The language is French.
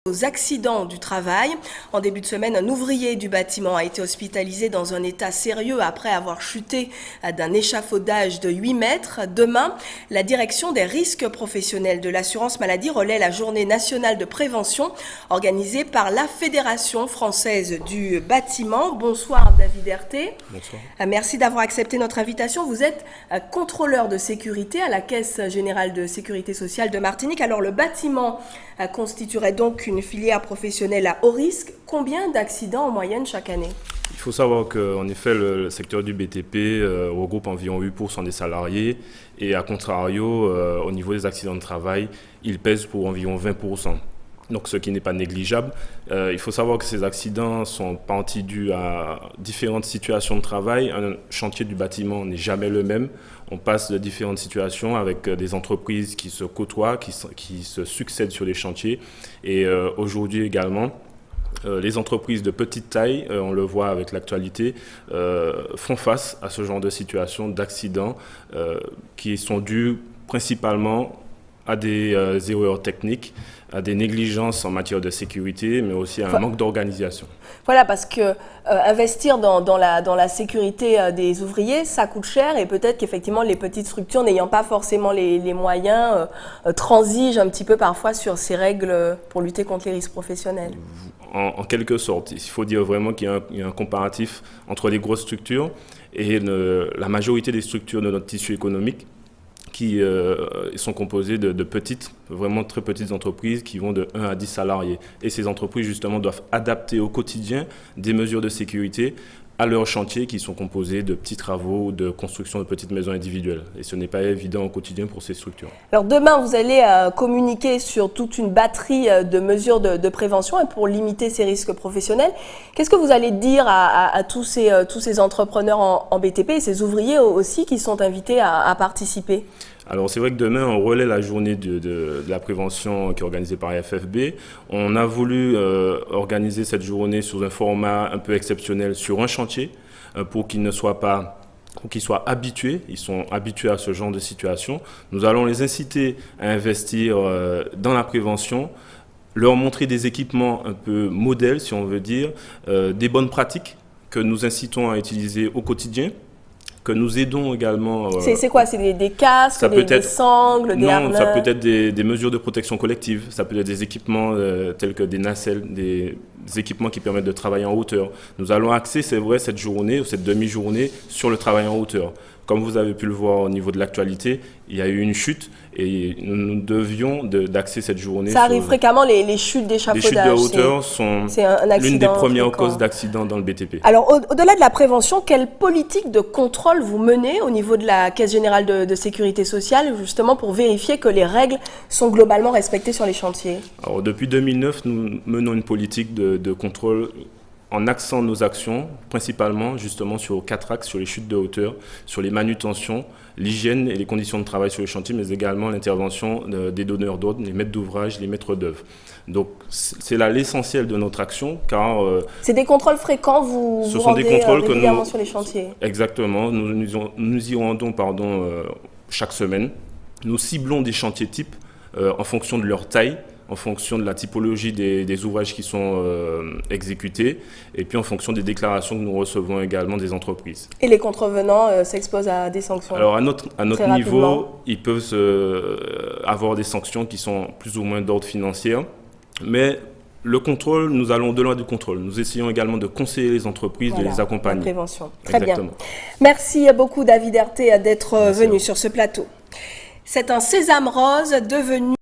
Aux accidents du travail. En début de semaine, un ouvrier du bâtiment a été hospitalisé dans un état sérieux après avoir chuté d'un échafaudage de 8 mètres. Demain, la direction des risques professionnels de l'assurance maladie relaie la journée nationale de prévention organisée par la Fédération française du bâtiment. Bonsoir David Herté. Bonsoir. Merci d'avoir accepté notre invitation. Vous êtes contrôleur de sécurité à la Caisse générale de sécurité sociale de Martinique. Alors le bâtiment constituerait donc une filière professionnelle à haut risque. Combien d'accidents en moyenne chaque année? Il faut savoir qu'en effet, le secteur du BTP regroupe environ 8% des salariés et à contrario, au niveau des accidents de travail, il pèse pour environ 20%. Donc ce qui n'est pas négligeable. Il faut savoir que ces accidents sont partis dus à différentes situations de travail. Un chantier du bâtiment n'est jamais le même. On passe de différentes situations avec des entreprises qui se côtoient, qui se succèdent sur les chantiers. Et aujourd'hui également, les entreprises de petite taille, on le voit avec l'actualité, font face à ce genre de situation, d'accidents qui sont dus principalement à des erreurs techniques, à des négligences en matière de sécurité, mais aussi à un manque d'organisation. Voilà, parce que investir dans la sécurité des ouvriers, ça coûte cher et peut-être qu'effectivement les petites structures n'ayant pas forcément les moyens transigent un petit peu parfois sur ces règles pour lutter contre les risques professionnels. En quelque sorte, il faut dire vraiment qu'il y a un comparatif entre les grosses structures et la majorité des structures de notre tissu économique qui sont composées de petites, vraiment très petites entreprises qui vont de 1 à 10 salariés. Et ces entreprises, justement, doivent adapter au quotidien des mesures de sécurité à leurs chantiers qui sont composés de petits travaux, de construction de petites maisons individuelles. Et ce n'est pas évident au quotidien pour ces structures. Alors demain, vous allez communiquer sur toute une batterie de mesures de prévention pour limiter ces risques professionnels. Qu'est-ce que vous allez dire à tous ces entrepreneurs en BTP et ces ouvriers aussi qui sont invités à participer ? Alors c'est vrai que demain, on relaie la journée de la prévention qui est organisée par la FFB. On a voulu organiser cette journée sous un format un peu exceptionnel sur un chantier pour qu'ils ne soient pas, pour qu'ils soient habitués. Ils sont habitués à ce genre de situation. Nous allons les inciter à investir dans la prévention, leur montrer des équipements un peu modèles, si on veut dire, des bonnes pratiques que nous incitons à utiliser au quotidien, que nous aidons également. C'est quoi? C'est des casques, des sangles, des harnais? Non, ça peut être des mesures de protection collective, ça peut être des équipements tels que des nacelles, des équipements qui permettent de travailler en hauteur. Nous allons axer, c'est vrai, cette journée ou cette demi-journée sur le travail en hauteur. Comme vous avez pu le voir au niveau de l'actualité, il y a eu une chute et nous devions d'axer cette journée. Ça arrive fréquemment, les chutes d'échafaudage. Les chutes de hauteur sont l'une des premières causes d'accidents dans le BTP. Alors, au-delà de la prévention, quelle politique de contrôle vous menez au niveau de la Caisse générale de sécurité sociale, justement pour vérifier que les règles sont globalement respectées sur les chantiers? Alors, depuis 2009, nous menons une politique de contrôle en axant nos actions, principalement justement sur 4 axes, sur les chutes de hauteur, sur les manutentions, l'hygiène et les conditions de travail sur les chantiers, mais également l'intervention des donneurs d'ordre, les maîtres d'ouvrage, les maîtres d'œuvre. Donc c'est là l'essentiel de notre action, car... c'est des contrôles fréquents, vous rendez régulièrement sur les chantiers? Exactement, nous y rendons chaque semaine. Nous ciblons des chantiers types en fonction de leur taille, en fonction de la typologie des ouvrages qui sont exécutés et puis en fonction des déclarations que nous recevons également des entreprises. Et les contrevenants s'exposent à des sanctions? Alors à notre niveau, ils peuvent avoir des sanctions qui sont plus ou moins d'ordre financier, mais le contrôle, nous allons au-delà du contrôle. Nous essayons également de conseiller les entreprises, de les accompagner. La prévention. Très bien. Merci beaucoup David Herté d'être venu sur ce plateau. C'est un sésame rose devenu